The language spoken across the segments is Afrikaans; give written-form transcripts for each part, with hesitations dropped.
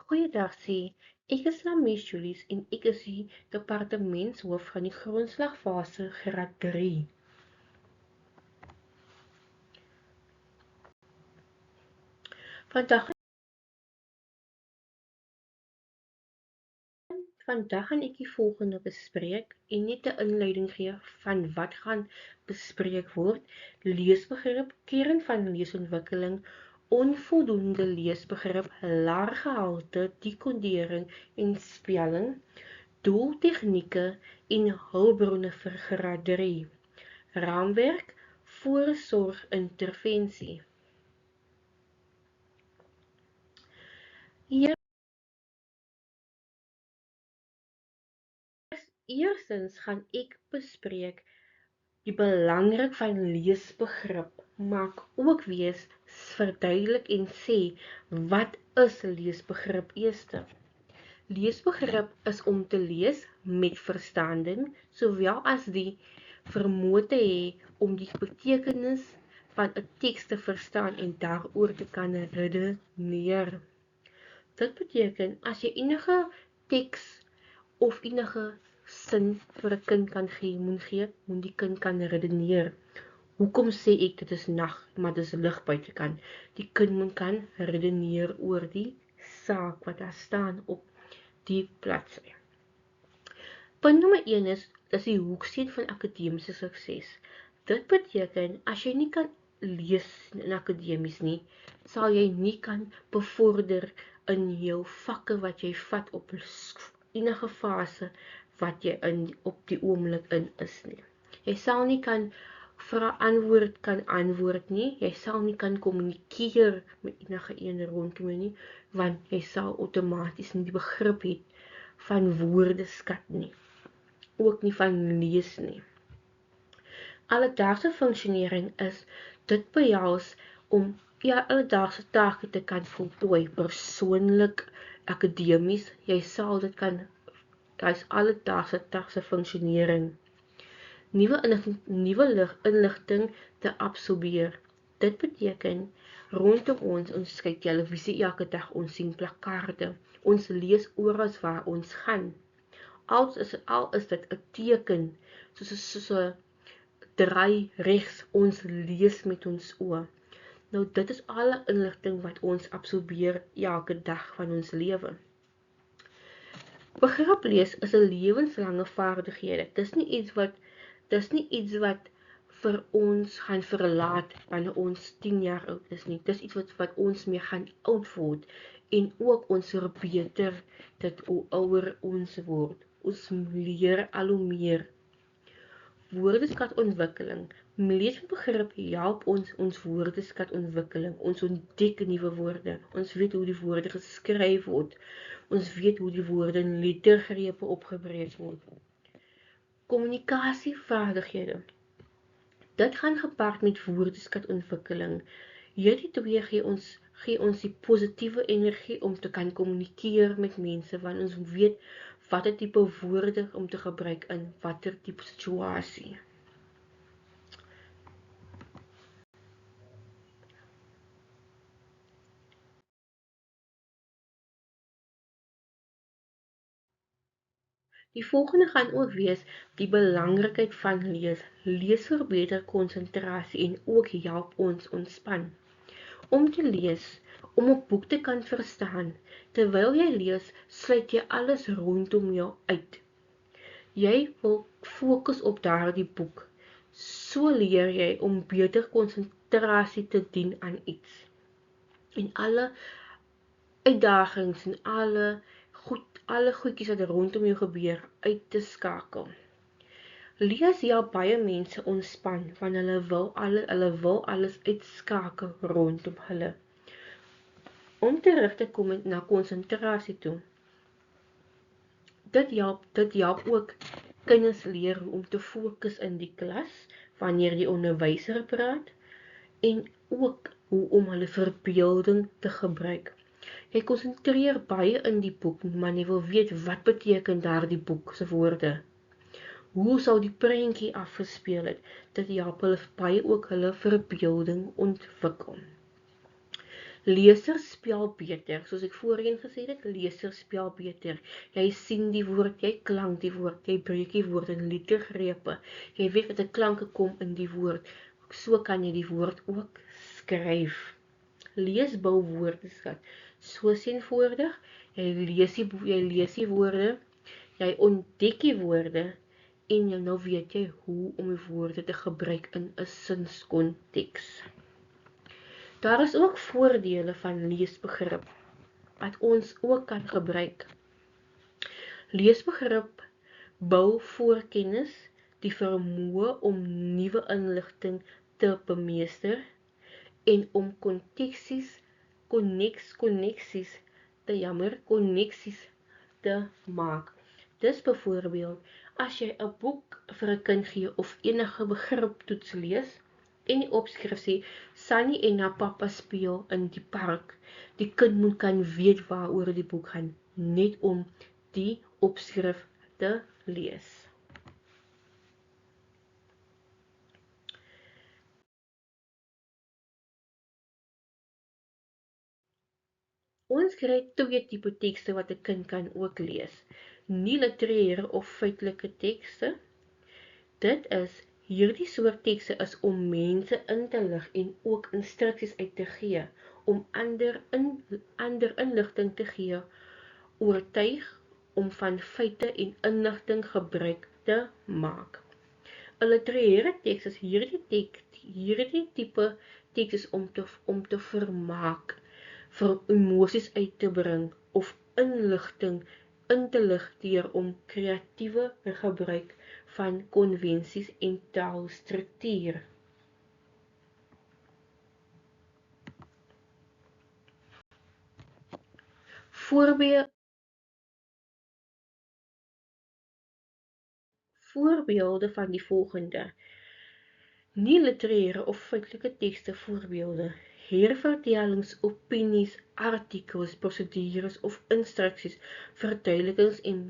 Goeiedag sê, ek is Lamies Julies en ek is die departementshoof van die grondslagfase graad 3. Vandag gaan ek die volgende bespreek en net 'n inleiding gee van wat gaan bespreek word: leesbegrip, kern van leesontwikkeling, onvoldoende leesbegrip, laer gehalte, dekodering en spelling, doeltegnieke en hulpbronne vir graad 3, raamwerk, voorsorgintervensie. Eerstens gaan ek bespreek die belangrijk van leesbegrip, maak ook wees verduidelik en sê wat is leesbegrip eerste. Leesbegrip is om te lees met verstanding, sowel as die vermoë te hê om die betekenis van 'n teks te verstaan en daaroor te kan redeneer. Dit beteken as jy enige teks of enige sin vir 'n kind kan gee, moet die kind kan redeneer. Hoekom sê ek dit is nag, maar dit is lig buitekant? Die kind moet kan redeneer oor die saak wat daar staan op die bladsy. Punt nommer 1 is die hoeksteen van akademiese sukses. Dit beteken as jy nie kan lees in akademies nie, sal jy nie kan bevorder in jou vakke wat jy vat op enige fase wat jy op die oomblik in is nie. Jy sal nie kan antwoord nie, jy sal nie kan kommunikeer met enige een rondom nie, want jy sal outomaties nie die begrip hê van woordeskat nie, ook nie van lees nie. Alledaagse funksionering is, dit behels om alledaagse take te kan voltooi, persoonlik, akademies, jy sal dit kan, dis alledaagse funksionering. Nuwe inligting te absorbeer. Dit beteken rondom ons kyk televisie elke dag, ons sien plakkaarde, ons lees oral waar ons gaan. Al is dit 'n teken, soos 'n draai regs, ons lees met ons oë. Nou dit is alle inligting wat ons absorbeer elke dag van ons lewe. Begrip lees is 'n lewenslange vaardighede. Dis nie iets wat vir ons gaan verlaat wanneer ons 10 jaar oud is nie. Dis iets wat ons mee gaan oud word en ook ons verbeter dit hoe ouer ons word. Ons leer al hoe meer. Woordeskatontwikkeling. Lees met begrip help ons woordeskatontwikkeling. Ons ontdek nuwe woorde. Ons weet hoe die woorde geskryf word. Ons weet hoe die woorde in lettergrepe opgebreek word. Kommunikasievaardighede. Dit gaan gepaard met woordeskatontwikkeling. Hierdie twee gee ons die positiewe energie om te kan kommunikeer met mense, want ons weet watter tipe woorde om te gebruik in watter tipe situasie. Die volgende gaan ook wees die belangrikheid van lees. Lees verbeter konsentrasie en ook help ons ontspan. Om te lees, om 'n boek te kan verstaan, terwyl jy lees, sluit jy alles rondom jou uit. Jy wil fokus op daardie boek. So leer jy om beter konsentrasie te dien aan iets. En alle uitdagings en alle goedjies wat rondom jou gebeur uit te skakel. Lees help baie mense ontspan, want hulle wil alles uitskakel rondom hulle. Om terug te kom na konsentrasie toe. Dit help ook kinders leer om te fokus in die klas wanneer die onderwyser praat en ook hoe om hulle verbeelding te gebruik. Jy konsentreer baie in die boek, maar jy wil weet wat beteken daardie boek se woorde. Hoe sou die prentjie afgespeel het? Dit help hulle baie ook hulle verbeelding ontwikkel. Lesers spel beter, soos ek voorheen gesê het, lesers spel beter. Jy sien die woord, jy klank die woord, jy breek die woord in lettergrepe. Jy weet wat 'n klanke kom in die woord. So kan jy die woord ook skryf. Lees bou woordeskat. So eenvoudig, jy lees die woorde, jy ontdek die woorde en nou weet jy hoe om die woorde te gebruik in 'n sinskonteks. Daar is ook voordele van leesbegrip wat ons ook kan gebruik. Leesbegrip bou voorkennis, die vermoë om nuwe inligting te bemeester en om koneksies te maak. Dis byvoorbeeld as jy 'n boek vir 'n kind gee of enige begriptoets lees en die opskrif sê Sunny en haar pappa speel in die park. Die kind moet kan weet waaroor die boek gaan, net om die opskrif te lees. Ons kry twee tipe tekste wat 'n kind kan ook lees. Nie literaire of feitelike tekste. Dit is hierdie soort tekste is om mense in te lig en ook instruksies uit te gee, om ander inligting te gee, oortuig om van feite en inligting gebruik te maak. 'n Literaire teks is hierdie tipe teks is om te vermaak, vir emosies uit te bring of inligting in te lig deur om kreatiewe gebruik van konvensies en taalstruktuur. Voorbeelde van die volgende. Nie literaire of feitelike tekste voorbeelde. Hervertellings, opinies, artikels, prosedures of instruksies, verduidelikings en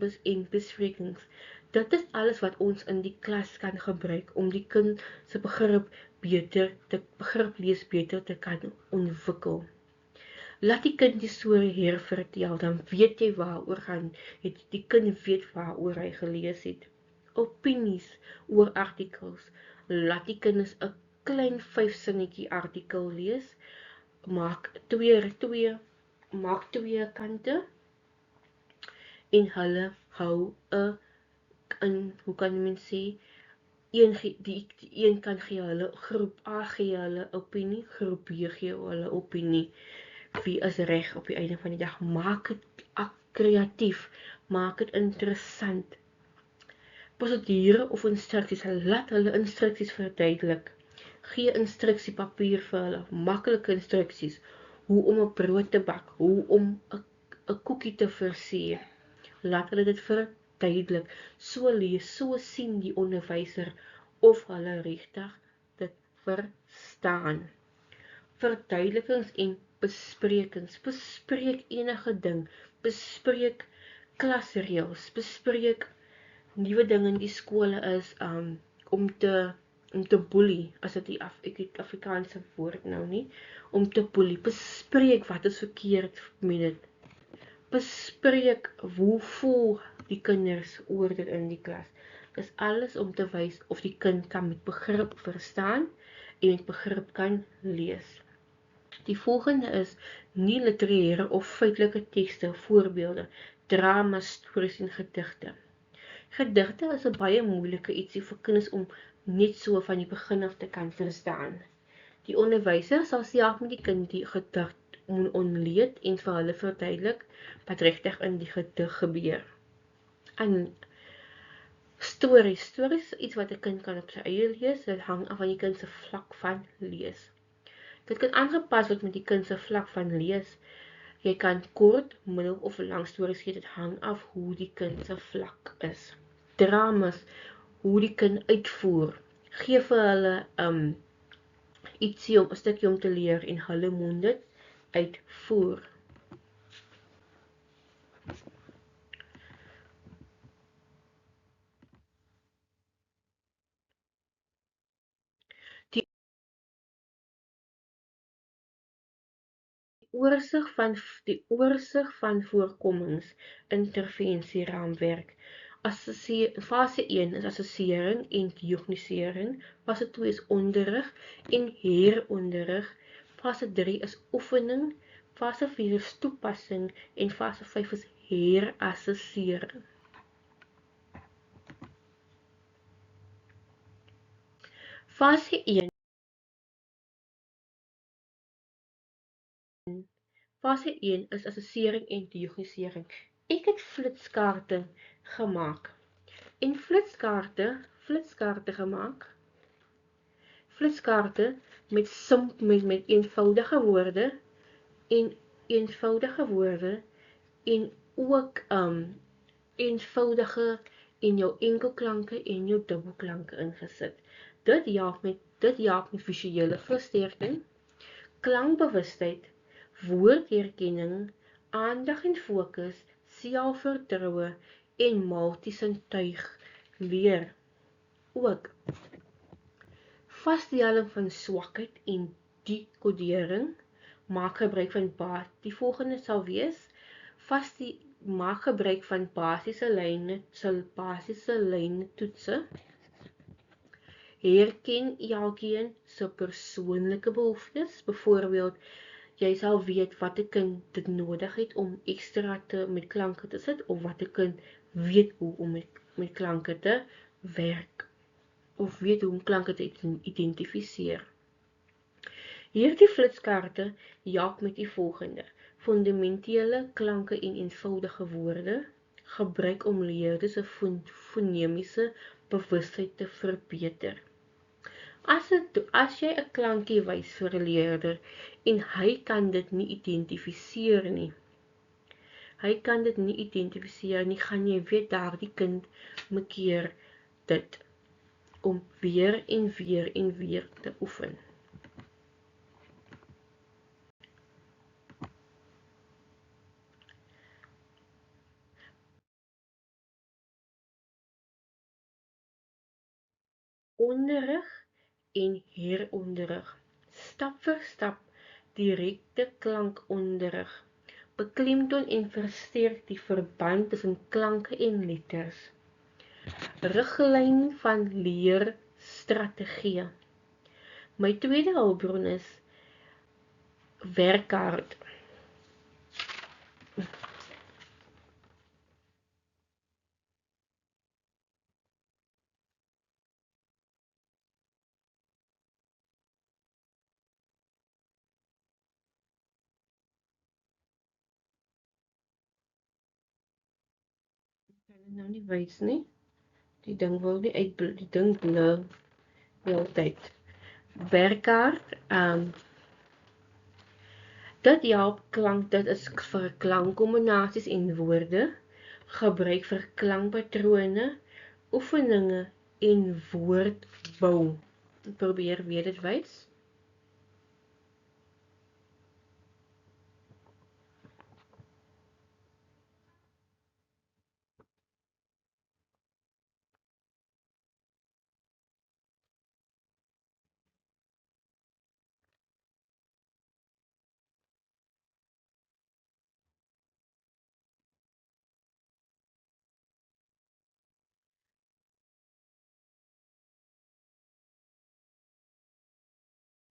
besprekings. Dit is alles wat ons in die klas kan gebruik om die kind se begrip lees beter te kan ontwikkel. Laat die kind die storie hervertel, dan weet jy waaroor gaan. Die kind weet waaroor hy gelees het. Opinies oor artikels. Laat die kinders 'n klein 5-sinnetjie artikel lees. Maak twee kante en hulle hou 'n hoe kan mens sê, die een kan gee hulle groep A gee hulle opinie, groep B gee hulle opinie. Wie is reg op die einde van die dag? Maak dit kreatief, maak dit interessant. Prosedure of instruksies, laat hulle instruksies verduidelik. Gee instruksiepapier vir hulle, maklike instruksies, hoe om 'n brood te bak, hoe om 'n koekie te versier. Laat hulle dit verduidelik. So sien die onderwyser of hulle regtig dit verstaan. Verduidelikings en besprekings. Bespreek enige ding. Bespreek klasreëls. Bespreek nuwe dinge in die skole is om te boelie, as dit die Afrikaanse woord nou nie, om te boelie. Bespreek wat is verkeerd met dit. Bespreek hoe voel die kinders oor dit in die klas. Dis alles om te wys of die kind kan met begrip verstaan en met begrip kan lees. Die volgende is nie literaire of feitelike tekste voorbeelde, drama, stories en gedigte. Gedigte is 'n baie moeilike ietsie vir kinders om net so van die begin af te kan verstaan. Die onderwyser sal self met die kind die gedig ontleed en vir hulle verduidelik wat regtig in die gedig gebeur. En stories is iets wat 'n kind kan op sy eie lees. Dit hang af van die kind se vlak van lees. Dit kan aangepas word met die kind se vlak van lees. Jy kan kort, middel of lang stories gee, dit hang af hoe die kind se vlak is. Dramas, hoe die kind uitvoer. Gee vir hulle ietsie om 'n stukkie om te leer en hulle moet dit uitvoer. Die Oorsig van voorkomings interventieraamwerk. Fase 1 is assessering en diagnostisering, fase 2 is onderrig en heronderrig, fase 3 is oefening, fase 4 is toepassing en fase 5 is herassessering. Fase 1 Fase 1 is assessering en diagnostisering. Ek het flitskaarte gemaak. En flitskaarte gemaak. Flitskaarte met eenvoudige woorde en ook eenvoudige en jou enkelklanke en jou dubbelklanke ingesit. Dit help met visuele versterking, klankbewustheid, woordherkenning, aandag en fokus, selfvertroue en multisintuig leer. Ook vaststelling van swakheid en dekodering, maak gebruik van die volgende sal wees, maak gebruik van basiese lyne toetse, herken elkeen se persoonlike behoeftes, byvoorbeeld jy sal weet wat 'n kind dit nodig het om ekstra met klanke te sit, of wat 'n kind weet hoe om met klanke te werk, of weet hoe om klanke te identifiseer. Hierdie flitskaarte help met die volgende: fundamentele klanke en eenvoudige woorde, gebruik om leerders se fonemiese bewustheid te verbeter. As jy 'n klankie wys vir 'n leerder en hy kan dit nie identifiseer nie, gaan jy weet daardie kind maak dit om weer en weer te oefen. Onderrig en heronderrig. Stap vir stap direkte klankonderrig. Beklemtoon en versterk die verband tussen klanke en letters. Riglyn van leerstrategie. My tweede hulpbron is werkkaart. Ek kan dit nou nie wys nie. Die ding wil nie uitblik, die ding blur die hele tyd. Werkkaart, dit help dit is vir klankkombinasies en woorde, gebruik vir klankpatrone, oefeninge en woordbou. Probeer weer dit wys.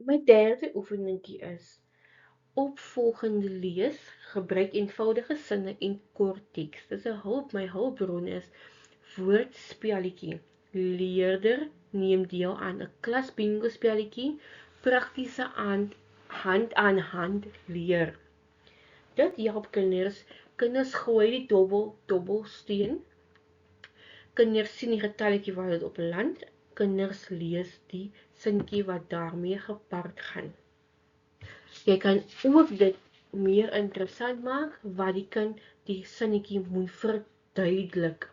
My derde oefeningkie is opvolgende lees, gebruik eenvoudige sinne en kort teks. My hulpbron is woordspelletjie. Leerder neem deel aan 'n klas bingo spelletjie, praktiese hand aan hand leer. Dit help kinders gooi die dobbelsteen. Kinders sien die getalletjie wat dit op land. Kinders lees die sinkie wat daarmee gepaard gaan. Jy kan ook dit meer interessant maak wat die kind die sinnetjie moet verduidelik.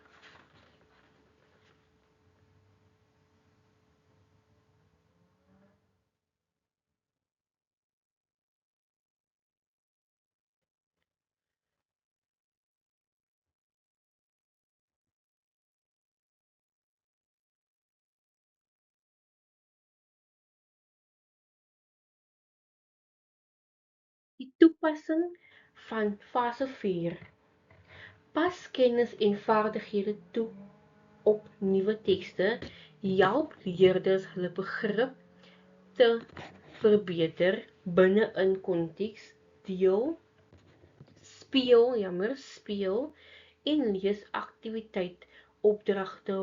Die toepassing van fase 4. Pas kennis en vaardighede toe op nuwe tekste, help leerders hulle begrip te verbeter binne in konteks, deel, speel en leesaktiwiteit opdragte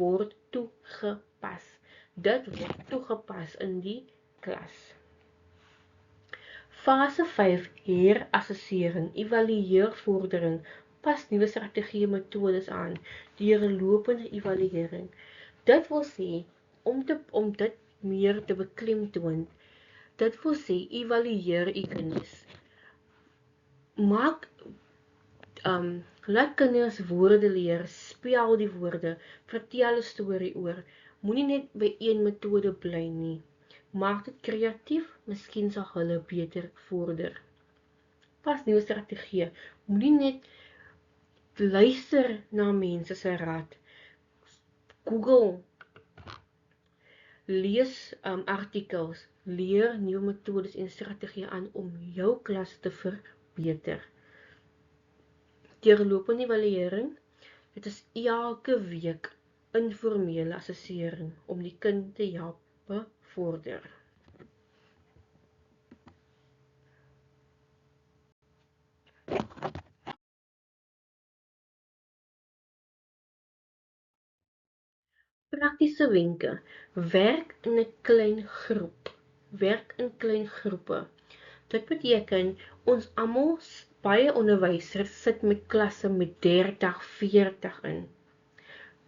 word toegepas. Dit word toegepas in die klas. Fase 5 herassessering, evalueer vordering, pas nuwe strategieë metodes aan, deurlopende evaluering. Dit wil sê, om dit meer te beklemtoon, dit wil sê, evalueer u kinders. Maak, laat kinders woorde leer, spel die woorde, vertel 'n storie oor, moenie net by een metode bly nie. Maak dit kreatief, miskien sal hulle beter vorder. Pas nuwe strategieë, moenie net luister na mense se raad. Google, lees artikels, leer nuwe metodes en strategieë aan om jou klas te verbeter. Deurlopende evaluering, dit is elke week informele assessering om die kind te help bevorder. Praktiese wenke. Werk in 'n klein groep. Werk in klein groepe. Dit beteken ons almal, baie onderwysers sit met klasse met 30, 40 in.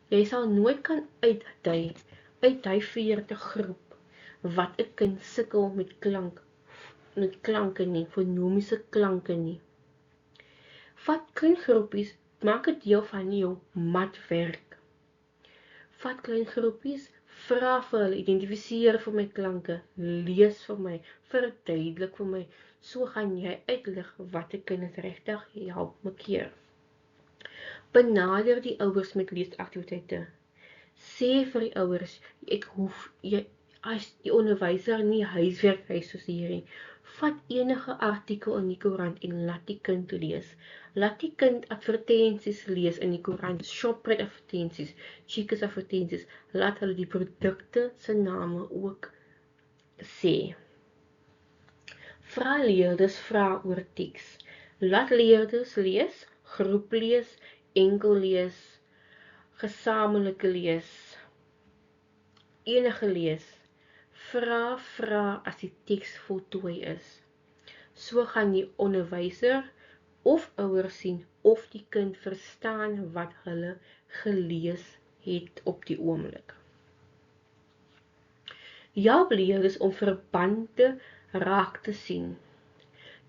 Jy sal nooit kan uitdui uit hy 40 groep wat 'n kind sukkel met klanke nie, fonomiese klanke nie. Vat klein groepies, maak dit deel van jou matwerk. Vat klein groepies, vra vir hulle, identifiseer vir my klanke, lees vir my, verduidelik vir my, so gaan jy uitlig wat 'n kind regtig help markeer. Benader die ouers met leesaktiwiteite. Sê vir die ouers, as die onderwyser nie huiswerk soos hierdie, vat enige artikel in die koerant en laat die kind lees. Laat die kind advertensies lees in die koerant, Shoprite advertensies, Checkers advertensies, laat hulle die produkte se name ook sê. Vra leerders vra oor teks. Laat leerders lees, groep lees, enkel lees, gesamentlike lees, enige lees. Vra as die teks voltooi is. So gaan die onderwyser of ouers sien of die kind verstaan wat hulle gelees het op die oomblik. Help leerders om verbande raak te sien.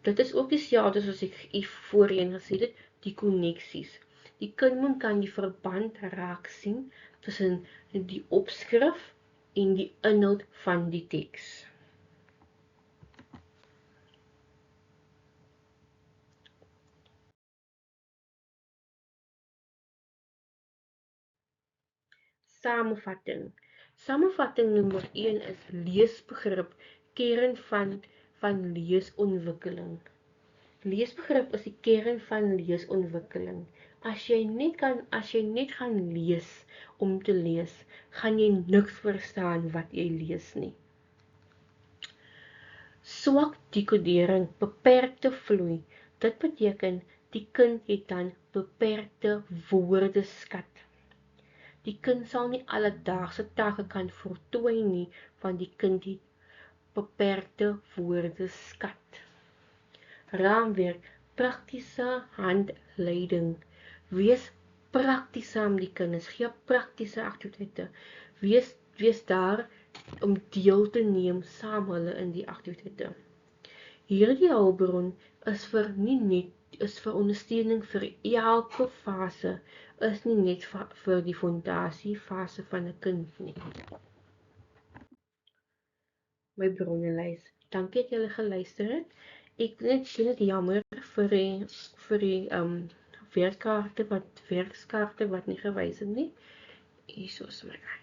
Dit is ook dieselfde soos ek voorheen gesê het, die koneksies. Die kind kan die verband raak sien tussen die opskrif en die inhoud van die teks. Samenvatting. Samenvatting nommer 1 is leesbegrip, kern van leesontwikkeling. Leesbegrip is die kern van leesontwikkeling. As jy net gaan lees om te lees, gaan jy niks verstaan wat jy lees nie. Swak dekodering, beperkte vloei. Dit beteken die kind het dan beperkte woordeskat. Die kind sal nie alledaagse take kan voltooi nie, want die kind het beperkte woordeskat. Raamwerk, praktiese handleiding. Wees prakties saam met die kinders, gee praktiese aktiwiteite. Wees daar om deel te neem saam hulle in die aktiwiteite. Hierdie hulpbron is vir ondersteuning vir elke fase, is nie net vir die fondasiefase van 'n kind nie. My bronnelys. Dankie dat julle geluister het. Ek sien dit jammer vir die werkskaarte wat nie gewys het nie. Hierso is my.